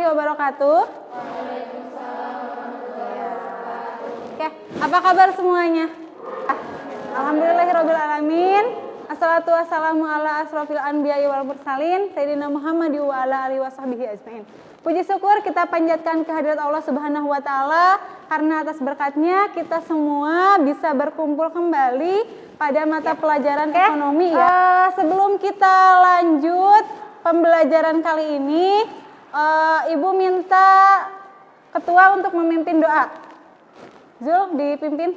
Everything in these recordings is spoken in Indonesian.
wabarakatuh. Oke, apa kabar semuanya? Alhamdulillahirabbil alamin. Assalatu wassalamu ala asrofil anbiya'i wal mursalin Sayyidina Muhammad wa ala alihi wasahbihi ajmain. Puji syukur kita panjatkan kehadirat Allah Subhanahu wa taala karena atas berkatnya kita semua bisa berkumpul kembali pada mata pelajaran ekonomi ya. Sebelum kita lanjut pembelajaran kali ini, Ibu minta ketua untuk memimpin doa. Zul, dipimpin.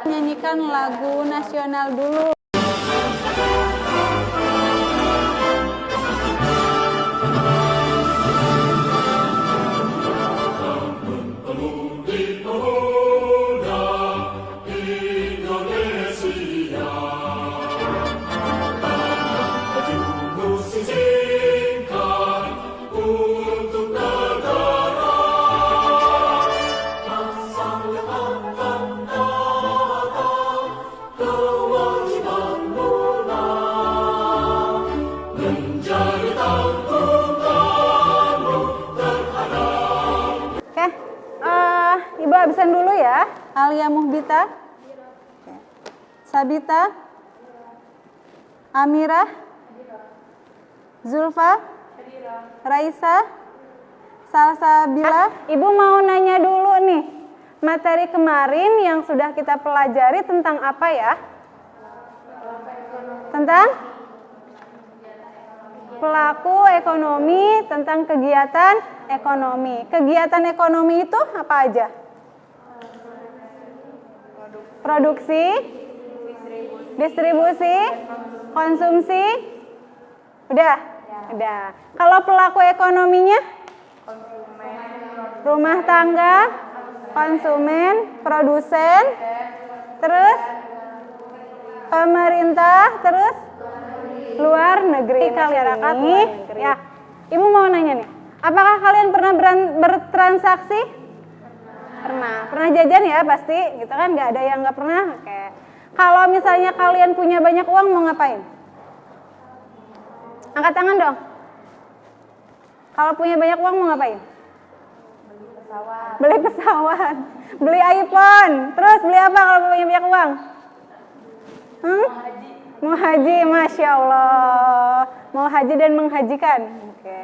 Nyanyikan lagu nasional dulu. Ibu absen dulu ya. Alia Muhbita, Sabita, Amira, Zulfa, Raisa, Salsabila. Ibu mau nanya dulu nih, materi kemarin yang sudah kita pelajari tentang apa ya? Tentang pelaku ekonomi, tentang kegiatan ekonomi. Kegiatan ekonomi itu apa aja? Produksi, distribusi, konsumsi. Udah? Udah. Kalau pelaku ekonominya? Rumah tangga, konsumen, produsen, terus pemerintah, terus luar negeri, masyarakat luar negeri. Ya, Ibu mau nanya nih, apakah kalian pernah bertransaksi? Pernah jajan ya pasti, gitu kan? Nggak ada yang nggak pernah. Oke. Kalau misalnya kalian punya banyak uang mau ngapain? Angkat tangan dong. Kalau punya banyak uang mau ngapain? Beli pesawat, beli iPhone. Terus beli apa kalau punya banyak uang? Mau haji, Masya Allah. Mau haji dan menghajikan. Oke.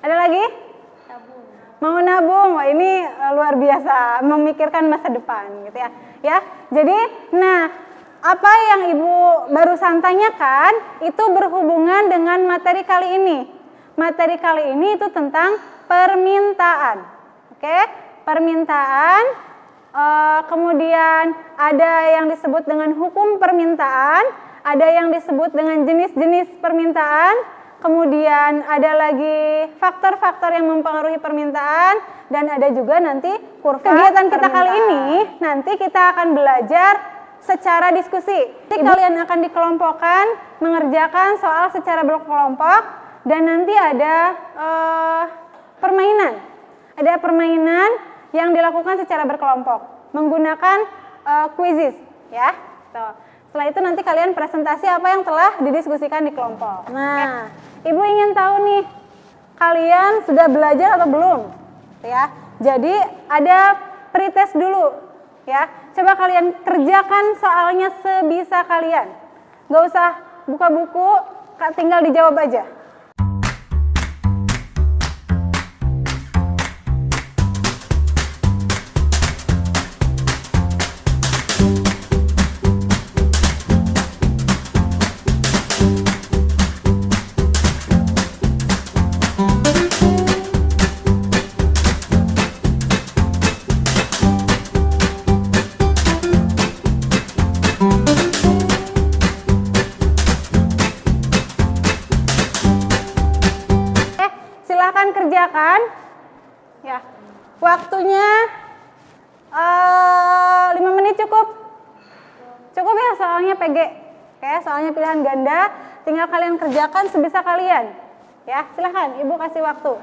Ada lagi? Mau nabung. Wah, ini luar biasa, memikirkan masa depan gitu ya. Ya. Jadi, nah, apa yang Ibu barusan tanyakan itu berhubungan dengan materi kali ini. Materi kali ini itu tentang permintaan. Oke? Permintaan, kemudian ada yang disebut dengan hukum permintaan, ada yang disebut dengan jenis-jenis permintaan, kemudian ada lagi faktor-faktor yang mempengaruhi permintaan, dan ada juga nanti kurva. Kegiatan kita kali ini, nanti kita akan belajar secara diskusi. Nanti kalian akan dikelompokkan, mengerjakan soal secara berkelompok, dan nanti ada permainan. Ada permainan yang dilakukan secara berkelompok, menggunakan quizzes, ya. Tuh. Setelah itu nanti kalian presentasi apa yang telah didiskusikan di kelompok. Nah, Ibu ingin tahu nih, kalian sudah belajar atau belum? Ya, jadi ada pretest dulu, ya. Coba kalian kerjakan soalnya sebisa kalian. Gak usah buka buku, tinggal dijawab aja. Kerjakan ya, waktunya 5 menit cukup ya, soalnya PG Oke, soalnya pilihan ganda, tinggal kalian kerjakan sebisa kalian. Ya, silahkan Ibu kasih waktu.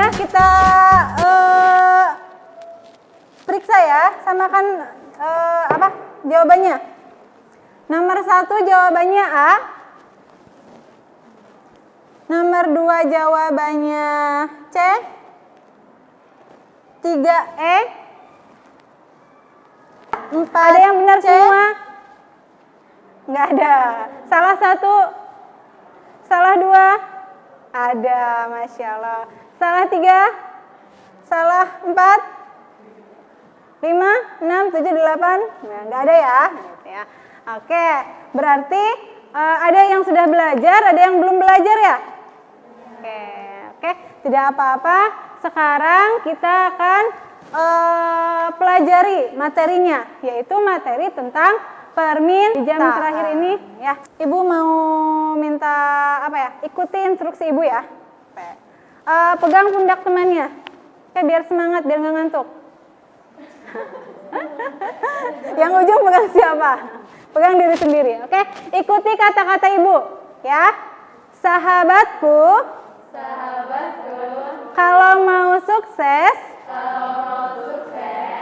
Ya, kita periksa ya, samakan jawabannya. Nomor 1 jawabannya A. Nomor 2 jawabannya C. 3 E. 4 ada yang benar C. Semua? Nggak ada. Salah 1, salah 2. Ada, Masya Allah. Salah 3, salah 4, 5, 6, 7, 8, nah, nggak ada ya. Oke, berarti ada yang sudah belajar, ada yang belum belajar ya? Oke, tidak apa-apa. Sekarang kita akan pelajari materinya, yaitu materi tentang permintaan. Di jam terakhir ini, ya, Ibu mau minta ikuti instruksi Ibu ya. Pegang pundak temannya, biar semangat, biar nggak ngantuk. Yang ujung pegang siapa? Pegang diri sendiri, oke? Ikuti kata-kata Ibu, ya. Sahabatku, kalau mau sukses,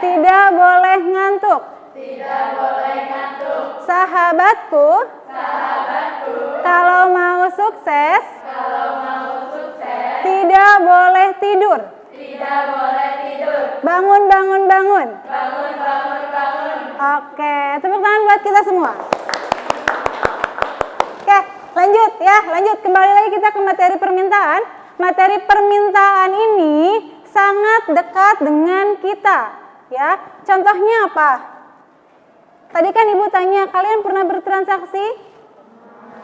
tidak boleh ngantuk. Sahabatku, kalau mau sukses, tidak boleh tidur. Bangun. Oke, tepuk tangan buat kita semua. Oke, lanjut ya, lanjut. Kembali lagi kita ke materi permintaan. Materi permintaan ini sangat dekat dengan kita, ya. Contohnya apa? Tadi kan Ibu tanya, kalian pernah bertransaksi?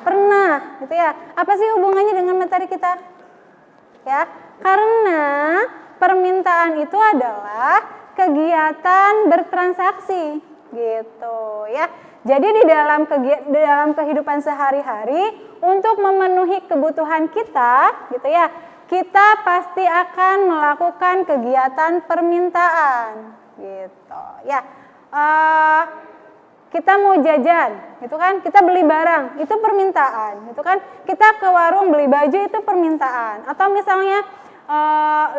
Pernah, gitu ya. Apa sih hubungannya dengan materi kita? Ya, karena permintaan itu adalah kegiatan bertransaksi, gitu ya. Jadi di dalam kehidupan sehari-hari untuk memenuhi kebutuhan kita, gitu ya, kita pasti akan melakukan kegiatan permintaan, gitu ya. Kita mau jajan, gitu kan? Kita beli barang, itu permintaan, gitu kan? Kita ke warung beli baju, itu permintaan. Atau misalnya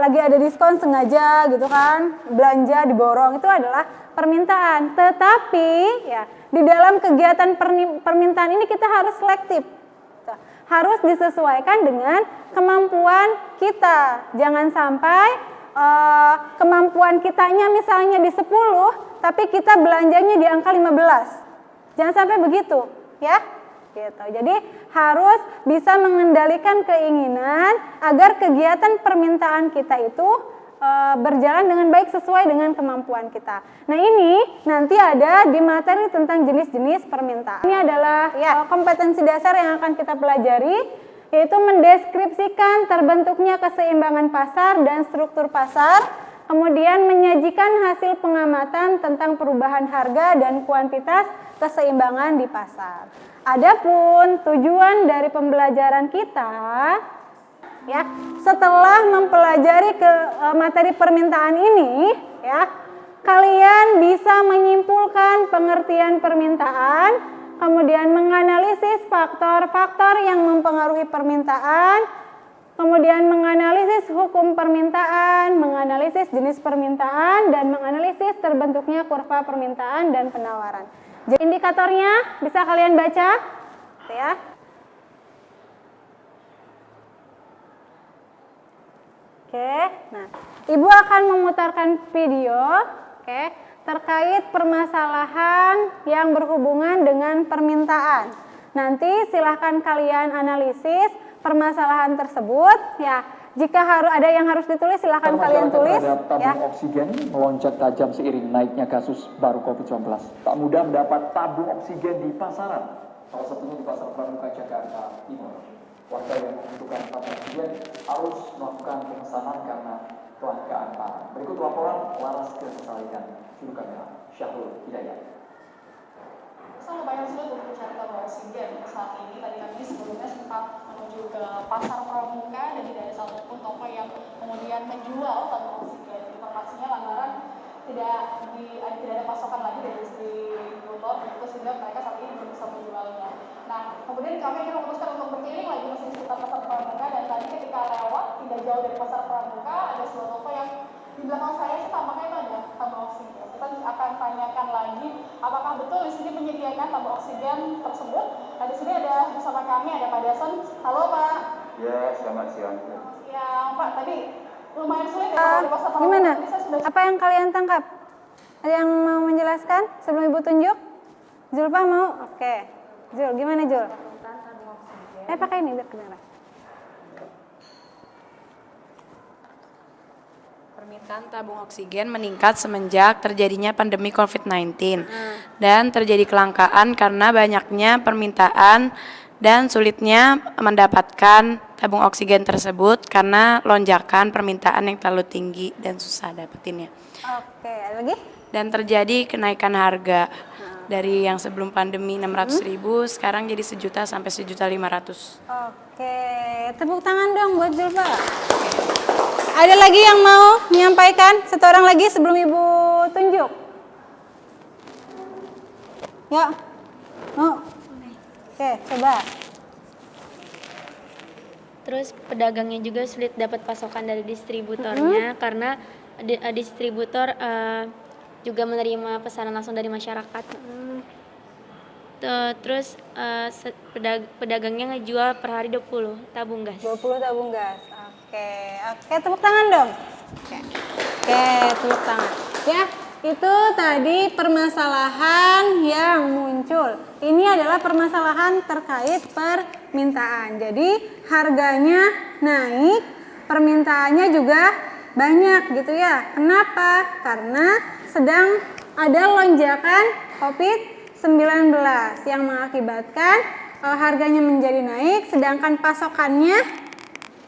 lagi ada diskon sengaja, gitu kan? Belanja diborong, itu adalah permintaan. Tetapi ya, di dalam kegiatan permintaan ini kita harus selektif. Harus disesuaikan dengan kemampuan kita. Jangan sampai kemampuan kitanya misalnya di 10, tapi kita belanjanya di angka 15. Jangan sampai begitu, ya. Gitu. Jadi harus bisa mengendalikan keinginan agar kegiatan permintaan kita itu berjalan dengan baik sesuai dengan kemampuan kita. Nah, ini nanti ada di materi tentang jenis-jenis permintaan. Ini adalah kompetensi dasar yang akan kita pelajari, yaitu mendeskripsikan terbentuknya keseimbangan pasar dan struktur pasar, kemudian menyajikan hasil pengamatan tentang perubahan harga dan kuantitas keseimbangan di pasar. Adapun tujuan dari pembelajaran kita, ya, setelah mempelajari materi permintaan ini, ya, kalian bisa menyimpulkan pengertian permintaan, kemudian menganalisis faktor-faktor yang mempengaruhi permintaan, kemudian menganalisis hukum permintaan, menganalisis jenis permintaan, dan menganalisis terbentuknya kurva permintaan dan penawaran. Jadi indikatornya bisa kalian baca, ya. Oke, nah, Ibu akan memutarkan video, terkait permasalahan yang berhubungan dengan permintaan. Nanti silahkan kalian analisis permasalahan tersebut, ya. Jika ada yang harus ditulis, silahkan kalian tulis. Tabung oksigen melonjak tajam seiring naiknya kasus baru COVID-19. Tak mudah mendapat tabung oksigen di pasaran, salah satunya di Pasar Pramuka, Jakarta Timur. Warga yang membutuhkan tabung oksigen harus melakukan pemesanan karena kelangkaan barang. Berikut laporan Laras Kesalikan, juru kamera Syahrul Hidayat. Sangat banyak sulit untuk mencari tabung oksigen saat ini. Tadi kami sebelumnya sempat menuju ke pasar Pramuka dan tidak ada satupun toko yang kemudian menjual tabung oksigen. Informasinya lantaran tidak ada pasokan lagi dari distributor, begitu sehingga mereka saat ini belum bisa menjualnya. Nah, kemudian kami akhirnya memutuskan untuk berkeliling lagi masih di sekitar pasar Pramuka, dan tadi ketika lewat tidak jauh dari pasar Pramuka ada sebuah toko yang di belakang saya sih tampaknya itu ada tabung oksigen. Kita akan tanyakan lagi apakah betul di sini menyediakan tabung oksigen tersebut. Nah, di sini ada bersama kami ada Pak Dason. Halo Pak. Ya, selamat siang. Ya Pak, tadi lumayan sulit ya di pasar Pramuka. Gimana? Tadi saya sudah Apa yang kalian tangkap? Ada yang mau menjelaskan sebelum Ibu tunjuk? Zulfa mau? Oke. Zul, gimana Zul? Pakai ini biar kedengeran. Permintaan tabung oksigen meningkat semenjak terjadinya pandemi COVID-19 dan terjadi kelangkaan karena banyaknya permintaan dan sulitnya mendapatkan tabung oksigen tersebut karena lonjakan permintaan yang terlalu tinggi dan susah dapetinnya. Oke, ada lagi? Dan terjadi kenaikan harga dari yang sebelum pandemi 600.000 sekarang jadi 1 juta sampai 1.500.000. Oke, tepuk tangan dong buat Zulfa. Ada lagi yang mau menyampaikan? Satu orang lagi sebelum Ibu tunjuk. Ya. Mau? Oke, coba. Terus pedagangnya juga sulit dapat pasokan dari distributornya karena distributor juga menerima pesanan langsung dari masyarakat. Terus pedagangnya ngejual per hari 20 tabung gas. 20 tabung gas. Oke, tepuk tangan dong. Oke, tepuk tangan. Ya, itu tadi permasalahan yang muncul. Ini adalah permasalahan terkait permintaan. Jadi harganya naik, permintaannya juga banyak gitu ya. Kenapa? Karena sedang ada lonjakan COVID-19 yang mengakibatkan harganya menjadi naik, sedangkan pasokannya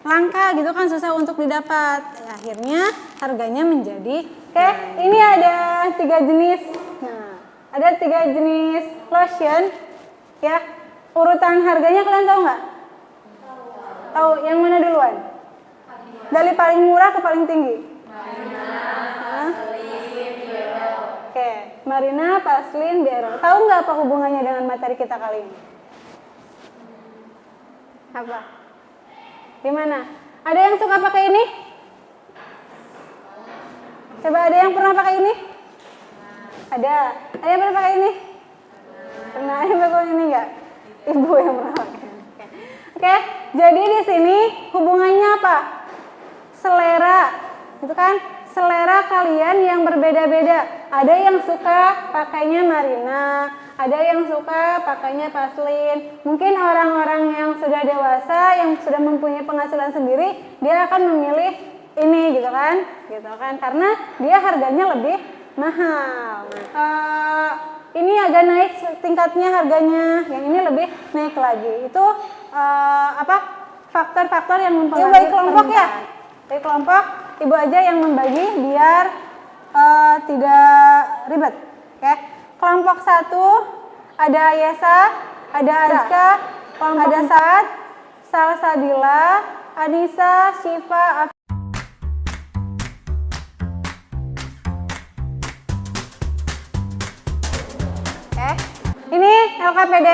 langka gitu kan, susah untuk didapat. Akhirnya harganya menjadi ini ada 3 jenis. Nah, ada 3 jenis lotion ya. Urutan harganya kalian tahu nggak? Tahu yang mana duluan? Dari paling murah ke paling tinggi? Marina, Vaseline, Berol. Tahu nggak apa hubungannya dengan materi kita kali ini? Apa? Gimana? Ada yang suka pakai ini? Coba ada yang pernah pakai ini? Ada. Ada yang pernah pakai ini? Pernah. Ada yang pakai ini nggak? Ibu yang pernah pakai. Oke. Jadi di sini hubungannya apa? Selera, gitu kan? Selera kalian yang berbeda-beda. Ada yang suka pakainya Marina, ada yang suka pakainya Vaseline. Mungkin orang-orang yang sudah dewasa, yang sudah mempunyai penghasilan sendiri, dia akan memilih ini gitu kan, karena dia harganya lebih mahal. Ini agak naik tingkatnya harganya, yang ini lebih naik lagi. Itu faktor-faktor yang mempengaruhi. Bagi kelompok ya, bagi kelompok ibu aja yang membagi biar tidak ribet. Oke. Kelompok 1 ada Yesa, ada Azka, ada Saad, Salsabila, Anissa, Syifa, Oke. Ini LKPD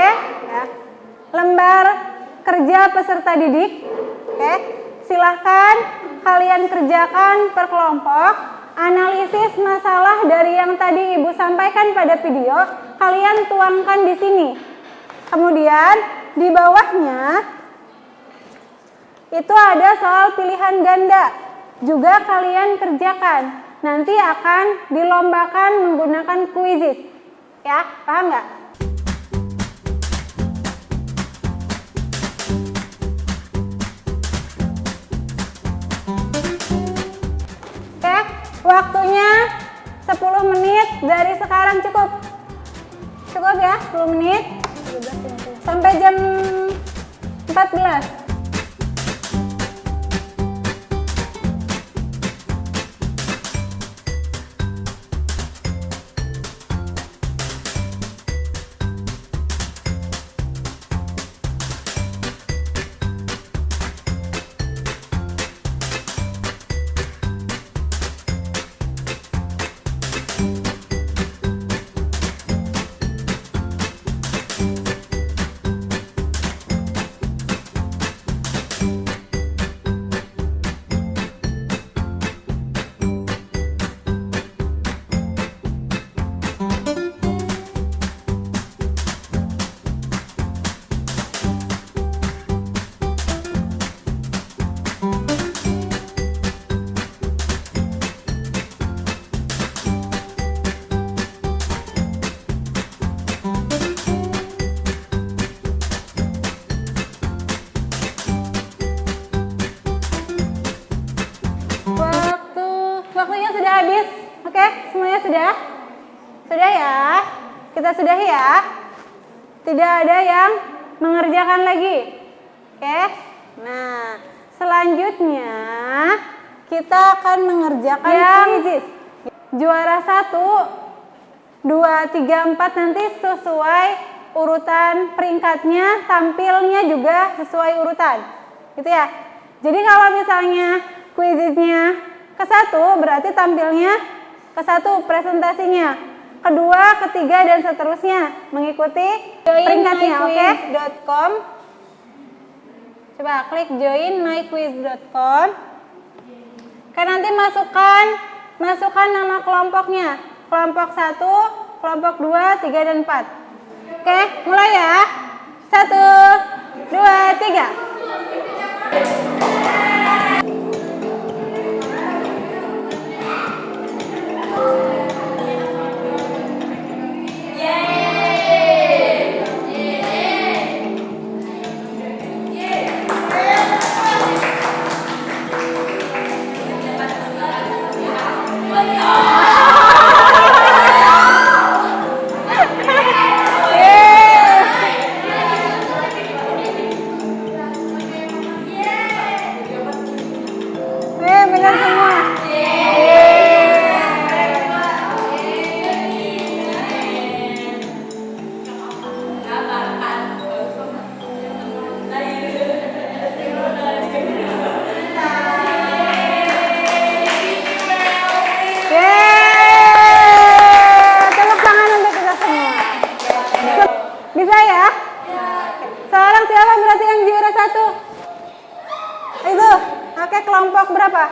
ya. Lembar kerja peserta didik. Oke. Silahkan kalian kerjakan per kelompok. Analisis masalah dari yang tadi Ibu sampaikan pada video, kalian tuangkan di sini. Kemudian di bawahnya itu ada soal pilihan ganda. Juga kalian kerjakan. Nanti akan dilombakan menggunakan kuisis. Ya, paham nggak? Oke, waktunya 10 menit dari sekarang cukup. Cukup ya, 10 menit. Sampai jam 14. Sudah? Sudah ya? Kita sudahi ya? Tidak ada yang mengerjakan lagi. Oke? Nah, selanjutnya kita akan mengerjakan quizzes. Juara 1, 2, 3, 4 nanti sesuai urutan peringkatnya, tampilnya juga sesuai urutan. Gitu ya. Jadi kalau misalnya quizzesnya ke-1 berarti tampilnya ke-1 presentasinya. Kedua, ketiga dan seterusnya mengikuti peringkatnya. Oke? .com. Coba klik join myquiz.com. Oke, nanti masukkan nama kelompoknya. Kelompok 1, kelompok 2, 3 dan 4. Oke, mulai ya. 1, 2, 3. Benar semua. Tepuk tangan untuk kita semua. Bisa ya? Sekarang siapa berarti yang juara 1? Itu. Oke, kelompok berapa?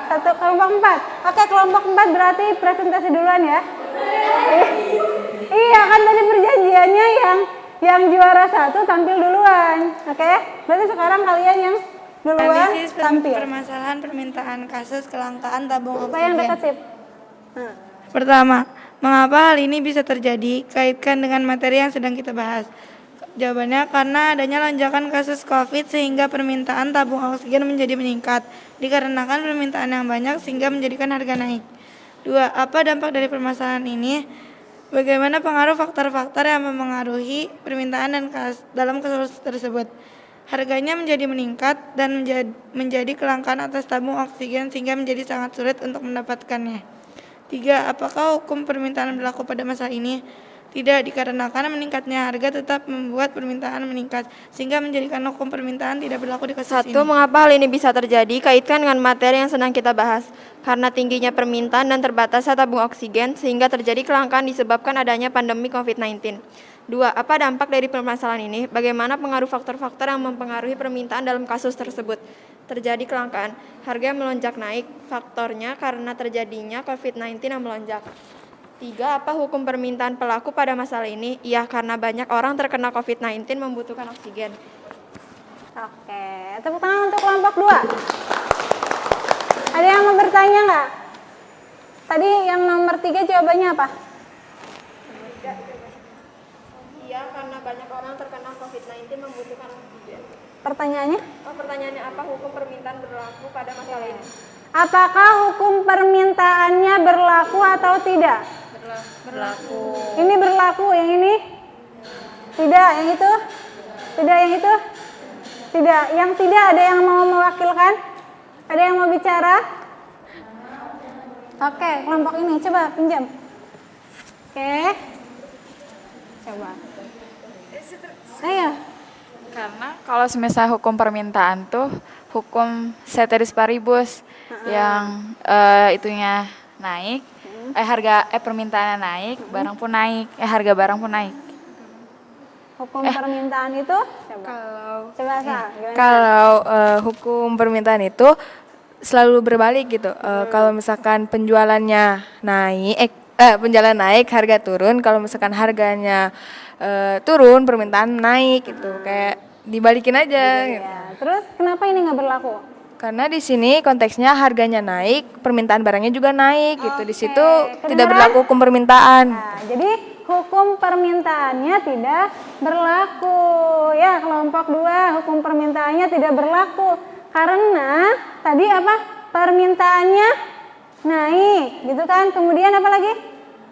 1, kelompok 4. Oke, kelompok 4 berarti presentasi duluan ya. Iya kan tadi perjanjiannya yang juara 1 tampil duluan. Oke, berarti sekarang kalian yang duluan Analisis tampil. permasalahan permintaan kasus kelangkaan tabung Apa yang oksigen. dekat sip? Nah, Pertama, mengapa hal ini bisa terjadi? Kaitkan dengan materi yang sedang kita bahas. Jawabannya karena adanya lonjakan kasus COVID sehingga permintaan tabung oksigen menjadi meningkat. Dikarenakan permintaan yang banyak sehingga menjadikan harga naik. 2. Apa dampak dari permasalahan ini? Bagaimana pengaruh faktor-faktor yang mempengaruhi permintaan dan dalam kasus tersebut? Harganya menjadi meningkat dan menjadi kelangkaan atas tabung oksigen sehingga menjadi sangat sulit untuk mendapatkannya. 3. Apakah hukum permintaan berlaku pada masa ini? Tidak, dikarenakan meningkatnya harga tetap membuat permintaan meningkat, sehingga menjadikan hukum permintaan tidak berlaku di kasus ini. 1. Mengapa hal ini bisa terjadi? Kaitkan dengan materi yang sedang kita bahas. Karena tingginya permintaan dan terbatasnya tabung oksigen, sehingga terjadi kelangkaan disebabkan adanya pandemi COVID-19. 2. Apa dampak dari permasalahan ini? Bagaimana pengaruh faktor-faktor yang mempengaruhi permintaan dalam kasus tersebut? Terjadi kelangkaan, harga melonjak naik, faktornya karena terjadinya COVID-19 yang melonjak. 3. Apa hukum permintaan pelaku pada masalah ini? Iya, karena banyak orang terkena COVID-19 membutuhkan oksigen. oke, tepuk tangan untuk kelompok 2. Ada yang mau bertanya nggak? Tadi yang nomor 3 jawabannya apa? Iya, karena banyak orang terkena COVID-19 membutuhkan oksigen. Pertanyaannya? Pertanyaannya, apa hukum permintaan berlaku pada masalah ini? Apakah hukum permintaannya berlaku atau tidak? Berlaku. Ini berlaku, yang ini? Tidak, yang itu? Tidak, yang itu? Tidak, yang tidak ada yang mau mewakilkan? Ada yang mau bicara? Oke, kelompok ini, coba pinjam. Oke. Coba. Ayo. Karena kalau semisal hukum permintaan tuh hukum ceteris paribus yang itunya naik, permintaannya naik, barang pun naik, harga barang pun naik. Hukum permintaan itu coba. Coba Sal, gimana? Kalau hukum permintaan itu selalu berbalik gitu. Kalau misalkan penjualannya naik, penjualan naik, harga turun. Kalau misalkan harganya turun, permintaan naik gitu. Kayak dibalikin aja. Gitu. Ya, terus kenapa ini nggak berlaku? Karena di sini konteksnya harganya naik, permintaan barangnya juga naik gitu. Di situ tidak Kedengeran? berlaku hukum permintaan. Nah, jadi hukum permintaannya tidak berlaku. Ya, kelompok 2 hukum permintaannya tidak berlaku. Karena tadi apa? Permintaannya naik, gitu kan? Kemudian apa lagi?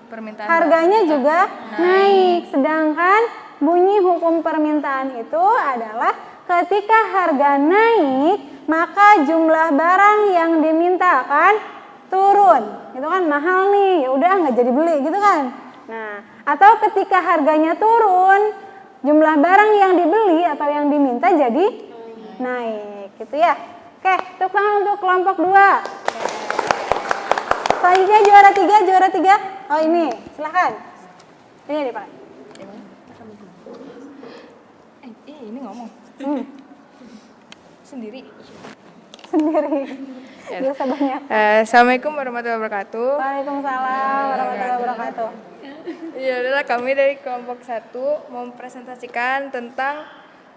permintaan harganya juga naik. Sedangkan bunyi hukum permintaan itu adalah ketika harga naik, maka jumlah barang yang diminta akan turun. Itu kan mahal nih, ya udah nggak jadi beli gitu kan. Nah, atau ketika harganya turun, jumlah barang yang dibeli atau yang diminta jadi naik gitu ya. Oke, tepuk tangan untuk kelompok 2. Selanjutnya juara 3. Oh ini, silahkan. Ini dipakai. Ini ngomong sendiri. Biasa banyak. Assalamualaikum warahmatullahi wabarakatuh. Waalaikumsalam warahmatullahi wabarakatuh. Ya adalah kami dari kelompok 1 mempresentasikan tentang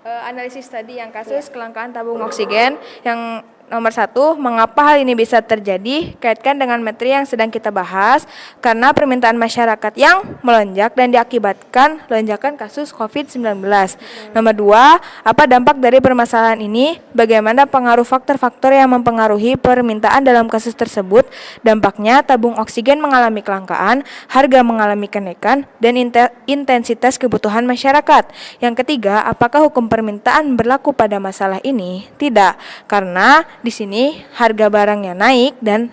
analisis tadi yang kasus kelangkaan tabung oksigen. Yang nomor 1, mengapa hal ini bisa terjadi? Kaitkan dengan materi yang sedang kita bahas, karena permintaan masyarakat yang melonjak dan diakibatkan lonjakan kasus COVID-19. Nomor 2, apa dampak dari permasalahan ini? Bagaimana pengaruh faktor-faktor yang mempengaruhi permintaan dalam kasus tersebut? Dampaknya, tabung oksigen mengalami kelangkaan, harga mengalami kenaikan, dan intensitas kebutuhan masyarakat. Yang ketiga, apakah hukum permintaan berlaku pada masalah ini? Tidak, karena di sini harga barangnya naik dan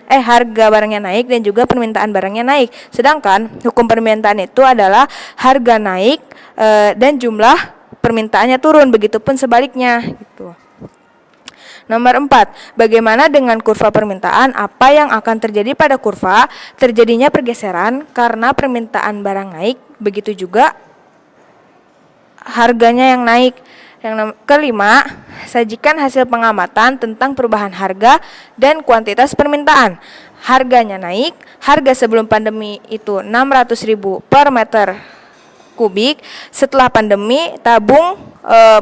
juga permintaan barangnya naik. Sedangkan hukum permintaan itu adalah harga naik dan jumlah permintaannya turun, begitupun sebaliknya gitu. Nomor 4, bagaimana dengan kurva permintaan? Apa yang akan terjadi pada kurva? Terjadinya pergeseran karena permintaan barang naik, begitu juga harganya yang naik. Yang kelima, sajikan hasil pengamatan tentang perubahan harga dan kuantitas permintaan. Harganya naik, harga sebelum pandemi itu 600.000 per meter kubik. Setelah pandemi, tabung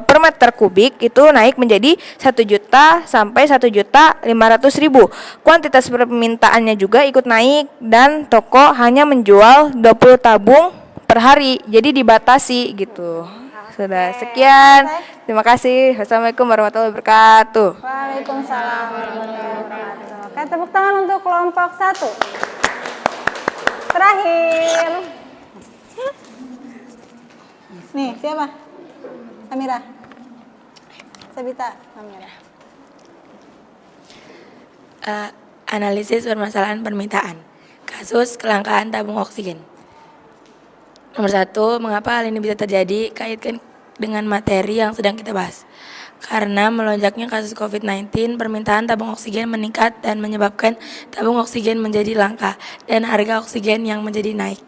per meter kubik itu naik menjadi 1 juta sampai 1.500.000. Kuantitas permintaannya juga ikut naik dan toko hanya menjual 20 tabung per hari, jadi dibatasi gitu. Sudah, sekian. Terima kasih. Wassalamualaikum warahmatullahi wabarakatuh. Waalaikumsalam warahmatullahi wabarakatuh. Oke, tepuk tangan untuk kelompok 1. Terakhir. Nih, siapa? Amira. Sabita, Amira. Analisis permasalahan permintaan. Kasus kelangkaan tabung oksigen. Nomor 1, mengapa hal ini bisa terjadi? Kaitkan dengan materi yang sedang kita bahas. Karena melonjaknya kasus COVID-19, permintaan tabung oksigen meningkat dan menyebabkan tabung oksigen menjadi langka dan harga oksigen yang menjadi naik.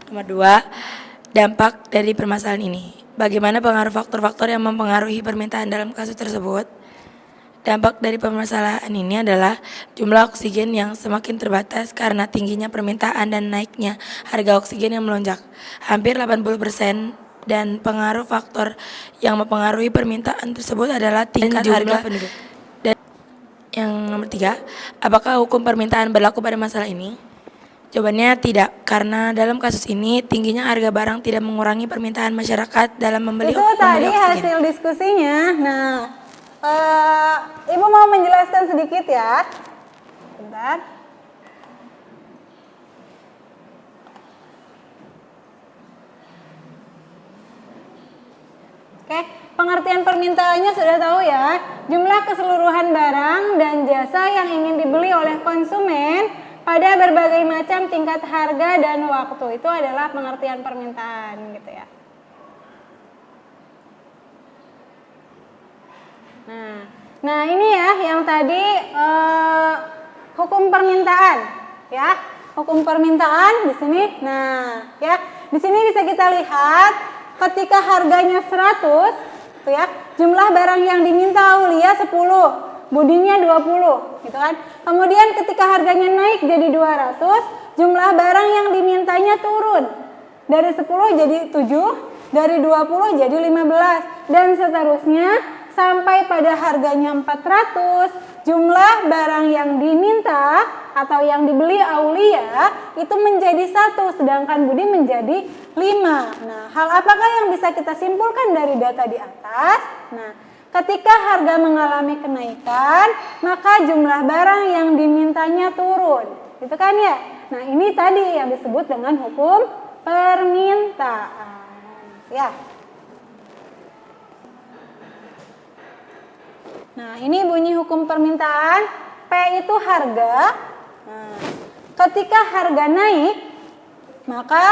Nomor 2, dampak dari permasalahan ini. Bagaimana pengaruh faktor-faktor yang mempengaruhi permintaan dalam kasus tersebut? Dampak dari permasalahan ini adalah jumlah oksigen yang semakin terbatas karena tingginya permintaan dan naiknya harga oksigen yang melonjak hampir 80%, dan pengaruh faktor yang mempengaruhi permintaan tersebut adalah tingkat harga penduduk. Dan yang nomor 3, apakah hukum permintaan berlaku pada masalah ini? Jawabannya tidak, karena dalam kasus ini tingginya harga barang tidak mengurangi permintaan masyarakat dalam membeli Itu tadi oksigen. hasil diskusinya. Nah, Ibu mau menjelaskan sedikit ya. Bentar. Oke, pengertian permintaannya sudah tahu ya. Jumlah keseluruhan barang dan jasa yang ingin dibeli oleh konsumen pada berbagai macam tingkat harga dan waktu. Itu adalah pengertian permintaan gitu ya. Nah ini ya yang tadi hukum permintaan ya, hukum permintaan di sini. Nah ya di sini bisa kita lihat ketika harganya 100 tuh ya, jumlah barang yang diminta Aulia 10, Budinya 20 gitu kan. Kemudian ketika harganya naik jadi 200, jumlah barang yang dimintanya turun dari 10 jadi 7, dari 20 jadi 15 dan seterusnya sampai pada harganya 400, jumlah barang yang diminta atau yang dibeli Aulia itu menjadi 1, sedangkan Budi menjadi 5. Nah, hal apakah yang bisa kita simpulkan dari data di atas? Nah, ketika harga mengalami kenaikan, maka jumlah barang yang dimintanya turun. Gitu kan ya? Nah, ini tadi yang disebut dengan hukum permintaan. Ya. Nah, ini bunyi hukum permintaan. P itu harga. Nah, ketika harga naik, maka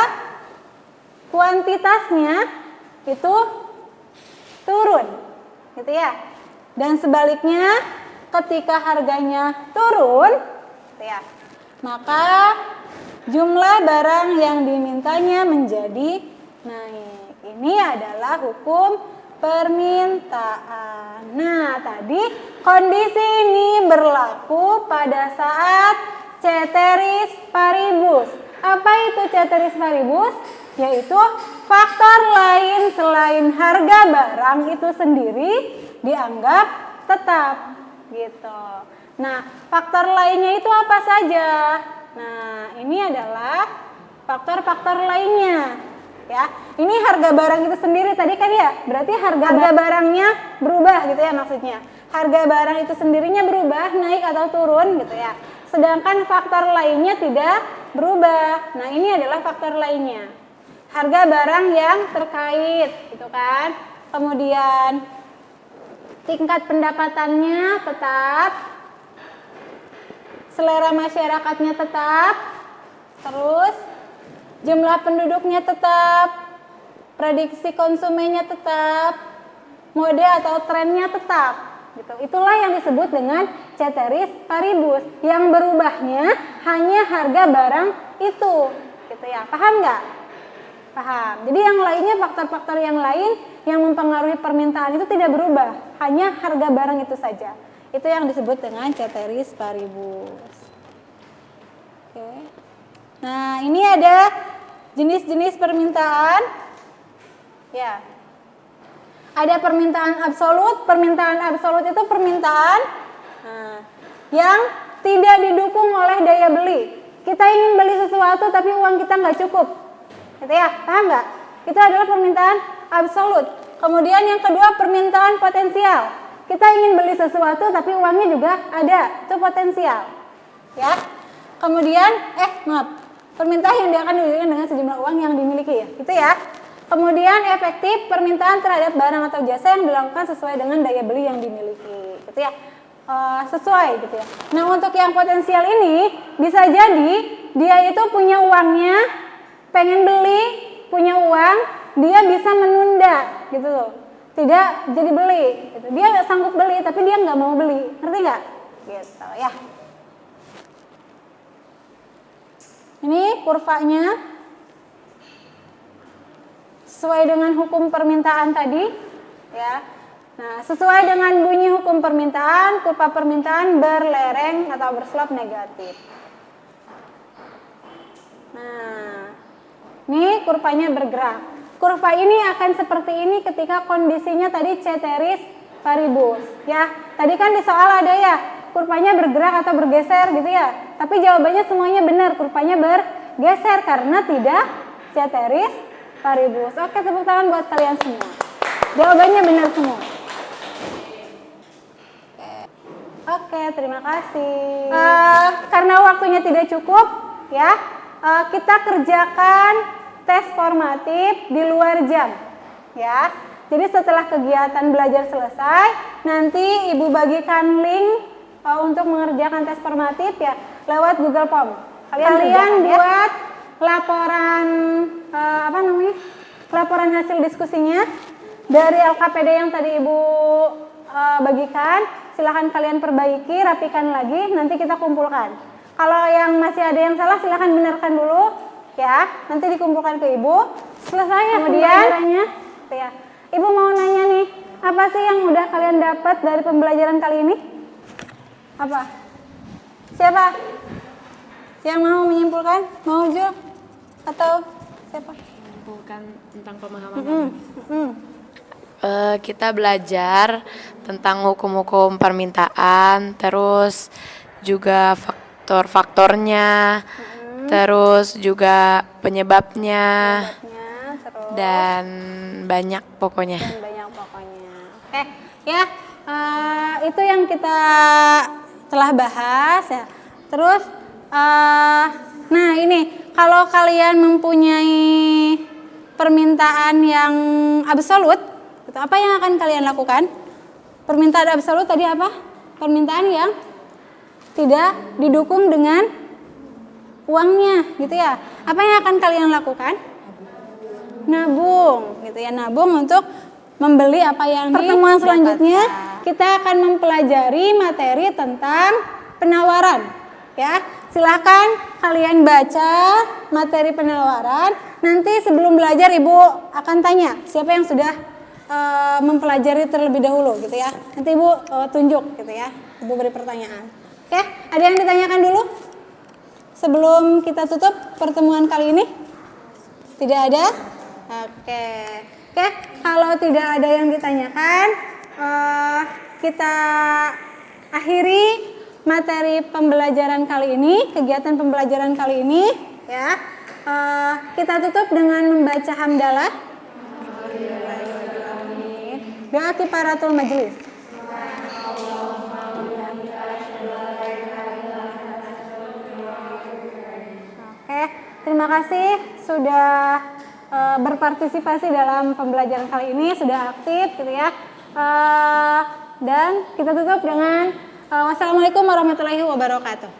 kuantitasnya itu turun, gitu ya. Dan sebaliknya, ketika harganya turun, gitu ya, maka jumlah barang yang dimintanya menjadi naik. Ini adalah hukum permintaan. Nah, tadi kondisi ini berlaku pada saat ceteris paribus. Apa itu ceteris paribus? Yaitu faktor lain selain harga barang itu sendiri dianggap tetap, gitu. Nah, faktor lainnya itu apa saja? Nah, ini adalah faktor-faktor lainnya, ya. Ini harga barang itu sendiri tadi kan ya, berarti harga barangnya berubah gitu ya maksudnya. Harga barang itu sendirinya berubah, naik atau turun gitu ya. Sedangkan faktor lainnya tidak berubah. Nah, ini adalah faktor lainnya. Harga barang yang terkait gitu kan. Kemudian tingkat pendapatannya tetap, selera masyarakatnya tetap, terus jumlah penduduknya tetap, prediksi konsumennya tetap, mode atau trennya tetap. Gitu. Itulah yang disebut dengan ceteris paribus. Yang berubahnya hanya harga barang itu, gitu ya. Paham nggak? Paham. Jadi yang lainnya, faktor-faktor yang lain yang mempengaruhi permintaan itu tidak berubah, hanya harga barang itu saja. Itu yang disebut dengan ceteris paribus. Oke. Nah, ini ada jenis-jenis permintaan. Ya. Ada permintaan absolut. Permintaan absolut itu permintaan yang tidak didukung oleh daya beli. Kita ingin beli sesuatu tapi uang kita nggak cukup. Gitu ya, paham nggak? Itu adalah permintaan absolut. Kemudian yang kedua, permintaan potensial. Kita ingin beli sesuatu tapi uangnya juga ada, itu potensial. Ya. Kemudian, permintaan yang akan diwujudkan dengan sejumlah uang yang dimiliki ya, gitu ya. Kemudian efektif, permintaan terhadap barang atau jasa yang dilakukan sesuai dengan daya beli yang dimiliki, gitu ya. Sesuai gitu ya. Nah, untuk yang potensial ini bisa jadi dia itu punya uangnya, pengen beli, punya uang, dia bisa menunda gitu loh. Tidak jadi beli gitu. Dia nggak sanggup beli tapi dia nggak mau beli, ngerti nggak? Gitu ya. Ini kurvanya sesuai dengan hukum permintaan tadi ya. Nah, sesuai dengan bunyi hukum permintaan, kurva permintaan berlereng atau berslop negatif. Nah, ini kurvanya bergerak. Kurva ini akan seperti ini ketika kondisinya tadi ceteris paribus ya. Tadi kan di soal ada ya, kurvanya bergerak atau bergeser gitu ya. Tapi jawabannya semuanya benar, kurvanya bergeser karena tidak ceteris paribus. Oke, tepuk tangan buat kalian semua. Jawabannya benar semua. Oke, terima kasih. Karena waktunya tidak cukup ya, kita kerjakan tes formatif di luar jam ya. Jadi setelah kegiatan belajar selesai, nanti Ibu bagikan link untuk mengerjakan tes formatif ya lewat Google Form. Kalian buat ya laporan laporan hasil diskusinya dari LKPD yang tadi Ibu bagikan. Silahkan kalian perbaiki, rapikan lagi, nanti kita kumpulkan. Kalau yang masih ada yang salah silahkan benarkan dulu ya, nanti dikumpulkan ke Ibu. Selesai ya pembelajarannya ya. Ibu mau nanya nih, apa sih yang udah kalian dapat dari pembelajaran kali ini? Apa? Siapa? Yang mau menyimpulkan? Mau Jul? Atau siapa? Menyimpulkan tentang pemahaman. Kita belajar tentang hukum-hukum permintaan, terus juga faktor-faktornya, terus juga penyebabnya, terus dan banyak pokoknya. Oke, ya itu yang kita telah bahas ya. Terus Nah ini, kalau kalian mempunyai permintaan yang absolut, apa yang akan kalian lakukan? Permintaan absolut tadi apa? Permintaan yang tidak didukung dengan uangnya, gitu ya. Apa yang akan kalian lakukan? Nabung, gitu ya. Nabung untuk membeli apa yang pertemuan selanjutnya kita akan mempelajari materi tentang penawaran, ya. Silahkan kalian baca materi penawaran. Nanti sebelum belajar Ibu akan tanya siapa yang sudah mempelajari terlebih dahulu, gitu ya. Nanti Ibu tunjuk, gitu ya. Ibu beri pertanyaan. Oke, ada yang ditanyakan dulu sebelum kita tutup pertemuan kali ini? Tidak ada? Oke, kalau tidak ada yang ditanyakan, kita akhiri materi pembelajaran kali ini, kegiatan pembelajaran kali ini, ya. Kita tutup dengan membaca hamdalah. Doa kifaratul majelis. Oke, terima kasih sudah berpartisipasi dalam pembelajaran kali ini, sudah aktif, gitu ya. Dan kita tutup dengan wassalamualaikum warahmatullahi wabarakatuh.